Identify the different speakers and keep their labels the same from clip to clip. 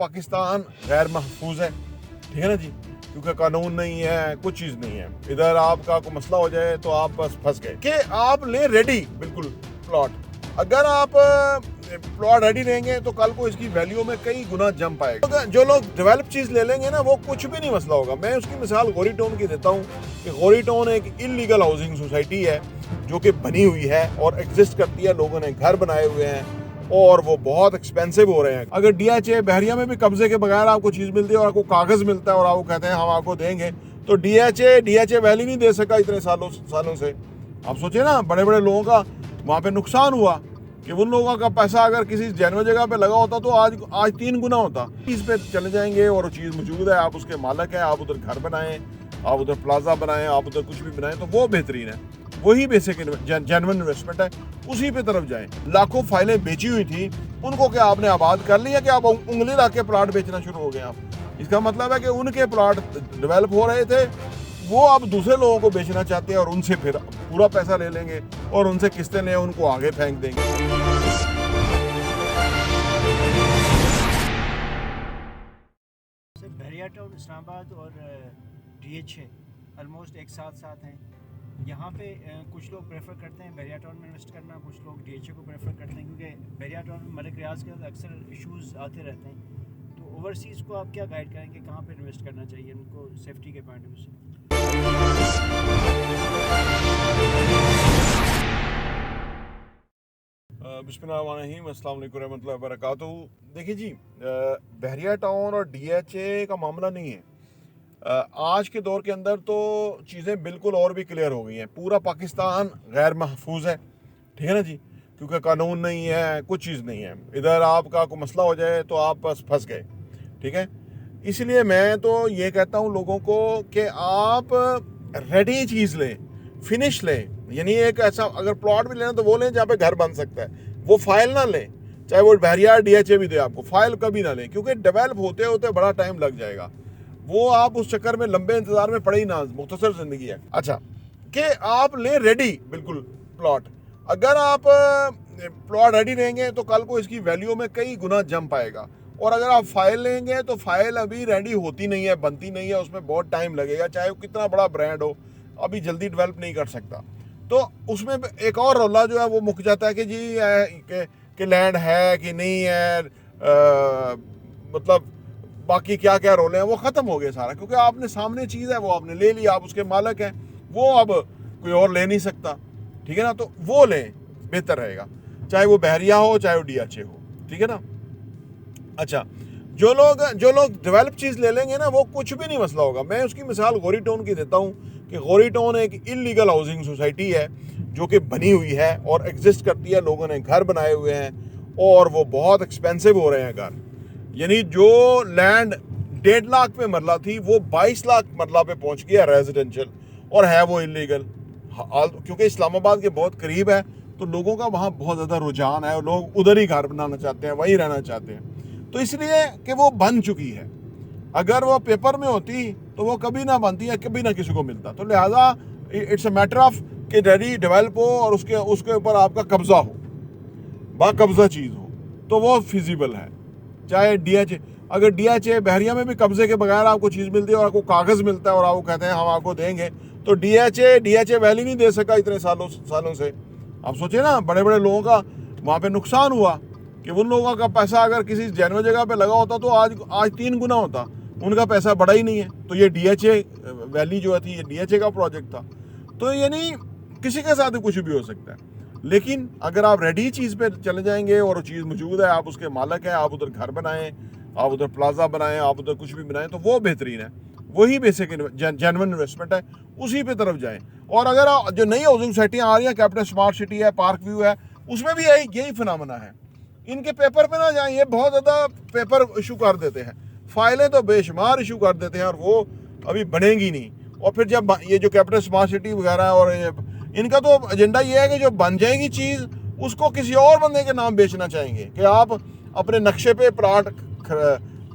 Speaker 1: पाकिस्तान गैर महफूज है, ठीक है ना जी, क्योंकि कानून नहीं है, कुछ चीज़ नहीं है। इधर आपका कोई मसला हो जाए तो आप बस फंस गए कि आप ले रेडी बिल्कुल प्लॉट। अगर आप प्लॉट रेडी लेंगे तो कल को इसकी वैल्यू में कई गुना जंप पाएगा। जो लोग डेवलप चीज़ ले लेंगे ना, वो कुछ भी नहीं मसला होगा। मैं उसकी मिसाल गोरी टाउन की देता हूँ कि गोरी टाउन एक इलीगल हाउसिंग सोसाइटी है जो कि बनी हुई है और एग्जिस्ट करती है। लोगों ने घर बनाए हुए हैं और वो बहुत एक्सपेंसिव हो रहे हैं। अगर डीएचए बहरिया में भी कब्जे के बगैर आपको चीज़ मिलती है और आपको कागज़ मिलता है और आपको कहते हैं हम आपको देंगे, तो डीएचए वैल्यू नहीं दे सका इतने सालों से। आप सोचिए ना, बड़े बड़े लोगों का वहाँ पे नुकसान हुआ कि उन लोगों का पैसा अगर किसी जेन्युइन जगह पे लगा होता तो आज 3 गुना होता। चीज़ पे चले जाएंगे और वो चीज़ मौजूद है, आप उसके मालिक हैं, आप उधर घर बनाएं, आप उधर प्लाजा बनाएं, आप उधर कुछ भी बनाएं, तो वो बेहतरीन है। वही बेसिक जेन्युइन इन्वेस्टमेंट है, उसी पे तरफ जाएं। लाखों फाइलें बेची हुई थी, उनको क्या आपने आबाद कर लिया कि आप उंगली ला के प्लाट बेचना शुरू हो गए आप। इसका मतलब है कि उनके प्लाट डेवलप हो रहे थे, वो अब दूसरे लोगों को बेचना चाहते हैं और उनसे फिर पूरा पैसा ले लेंगे और उनसे किस्तें लें, उनको आगे फेंक देंगे।
Speaker 2: बहरिया टाउन इस्लामाबाद और डीएचए ऑलमोस्ट एक साथ हैं। यहाँ पे कुछ लोग प्रेफर करते हैं बहरिया टाउन में इन्वेस्ट करना, कुछ लोग डीएचए को प्रेफर करते हैं क्योंकि बहरिया टाउन में मलिक रियाज के अक्सर इश्यूज़ आते रहते हैं। तो ओवरसीज़ को आप क्या गाइड करेंगे, कहाँ पे इन्वेस्ट करना चाहिए उनको सेफ्टी के पॉइंट ऑफ व्यू से?
Speaker 1: बिस्मिल्लाहिर्रहमानिर्रहीम, अस्सलाम वालेकुम रहमतुल्लाहि व बरकातहू। देखिए जी, बहरिया टाउन और डीएचए का मामला नहीं है। आज के दौर के अंदर तो चीज़ें बिल्कुल और भी क्लियर हो गई हैं। पूरा पाकिस्तान गैर महफूज है, ठीक है ना जी, क्योंकि कानून नहीं है, कुछ चीज़ नहीं है। इधर आपका कोई मसला हो जाए तो आप बस फंस गए, ठीक है। इसलिए मैं तो ये कहता हूँ लोगों को कि आप रेडी चीज़ लें, फिनिश लें। यानी एक ऐसा अगर प्लॉट भी लेना तो वो लें जहाँ पे घर बन सकता है। वो फाइल ना लें, चाहे वो बहरिया डीएचए भी दे आपको, फाइल कभी ना लें, क्योंकि डेवलप होते होते बड़ा टाइम लग जाएगा। वो आप उस चक्कर में लंबे इंतजार में पड़े ही ना, मुख्तसर जिंदगी है। अच्छा, कि आप ले रेडी बिल्कुल प्लॉट। अगर आप प्लॉट रेडी लेंगे तो कल को इसकी वैल्यू में कई गुना जंप आएगा। और अगर आप फाइल लेंगे तो फाइल अभी रेडी होती नहीं है, बनती नहीं है, उसमें बहुत टाइम लगेगा। चाहे वो कितना बड़ा ब्रांड हो, अभी जल्दी डेवलप नहीं कर सकता। तो उसमें एक और रौला जो है वो मुक जाता है कि जी कि लैंड है कि नहीं है, मतलब बाकी क्या क्या रोले हैं वो ख़त्म हो गए सारा, क्योंकि आपने सामने चीज़ है वो आपने ले ली, आप उसके मालिक हैं, वो अब कोई और ले नहीं सकता, ठीक है ना। तो वो लें, बेहतर रहेगा, चाहे वो बहरिया हो चाहे वो डीएचए हो, ठीक है ना। अच्छा, जो लोग डेवलप चीज़ ले लेंगे ना, वो कुछ भी नहीं मसला होगा। मैं उसकी मिसाल गोरी टाउन की देता हूँ कि गोरी टाउन एक इलीगल हाउसिंग सोसाइटी है जो कि बनी हुई है और एग्जिस्ट करती है। लोगों ने घर बनाए हुए हैं और वो बहुत एक्सपेंसिव हो रहे हैं घर। यानी जो लैंड 1.5 लाख पे मरला थी, वो 22 लाख मरला पे पहुंच गया रेजिडेंशियल, और है वो इलीगल। क्योंकि इस्लामाबाद के बहुत करीब है तो लोगों का वहाँ बहुत ज़्यादा रुझान है और लोग उधर ही घर बनाना चाहते हैं, वहीं रहना चाहते हैं। तो इसलिए कि वो बन चुकी है। अगर वो पेपर में होती तो वो कभी ना बनती है, कभी ना किसी को मिलता। तो लिहाजा इट्स अ मैटर ऑफ कि रेडी डेवलप हो और उसके ऊपर आपका कब्जा हो, बाकब्जा चीज़ हो, तो वो फिजिबल है। चाहे डीएचए, अगर डीएचए बहरिया में भी कब्जे के बगैर आपको चीज़ मिलती है और आपको कागज़ मिलता है और आपको कहते हैं हम आपको देंगे, तो डीएचए वैल्यू नहीं दे सका इतने सालों से। आप सोचिए ना, बड़े बड़े लोगों का वहाँ पे नुकसान हुआ कि उन लोगों का पैसा अगर किसी जेन्युइन जगह पे लगा होता तो आज 3 गुना होता। उनका पैसा बढ़ा ही नहीं है। तो ये डीएचए वैली जो थी, ये डीएचए का प्रोजेक्ट था। तो यानी किसी के साथ कुछ भी हो सकता है। लेकिन अगर आप रेडी चीज़ पे चले जाएंगे और वो चीज़ मौजूद है, आप उसके मालिक हैं, आप उधर घर बनाएं, आप उधर प्लाजा बनाएं, आप उधर कुछ भी बनाएं, तो वो बेहतरीन है। वही बेसिक जेन्युइन इन्वेस्टमेंट है, उसी पे तरफ जाएं। और अगर जो नई हाउसिंग सोसाइटियाँ आ रही हैं, कैपिटल स्मार्ट सिटी है, पार्क व्यू है, उसमें भी यही फिनोमेना है। इनके पेपर पे ना जाएं, ये बहुत ज़्यादा पेपर इशू कर देते हैं, फाइलें तो बेशुमार इशू कर देते हैं और वो अभी बनेंगी नहीं। और फिर जब ये जो कैपिटल स्मार्ट सिटी वगैरह है, और इनका तो एजेंडा ये है कि जो बन जाएगी चीज़ उसको किसी और बंदे के नाम बेचना चाहेंगे, कि आप अपने नक्शे पे प्लाट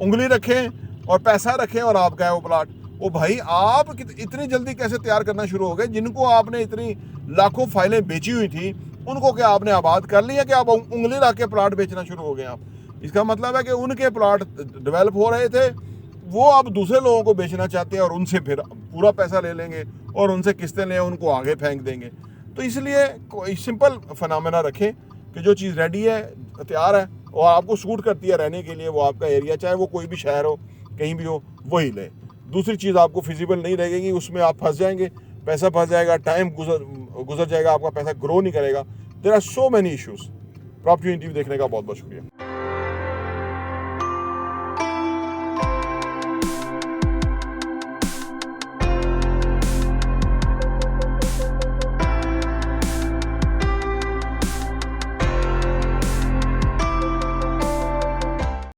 Speaker 1: उंगली रखें और पैसा रखें और आपका है वो प्लाट। वो भाई, आप इतनी जल्दी कैसे तैयार करना शुरू हो गए? जिनको आपने इतनी लाखों फाइलें बेची हुई थी, उनको क्या आपने आबाद कर लिया कि आप उंगली ला के प्लाट बेचना शुरू हो गए आप? इसका मतलब है कि उनके प्लॉट डेवलप हो रहे थे, वो अब दूसरे लोगों को बेचना चाहते हैं और उनसे फिर पूरा पैसा ले लेंगे और उनसे किस्तें लें, उनको आगे फेंक देंगे। तो इसलिए कोई सिंपल फनामेना रखें कि जो चीज़ रेडी है, तैयार है और आपको सूट करती है रहने के लिए, वो आपका एरिया, चाहे वो कोई भी शहर हो, कहीं भी हो, वही लें। दूसरी चीज़ आपको फिजिबल नहीं रहेगी, उसमें आप फंस जाएंगे, पैसा फंस जाएगा, टाइम गुजर जाएगा, आपका पैसा ग्रो नहीं करेगा। There are so many issues. Property interview देखने का बहुत बहुत शुक्रिया।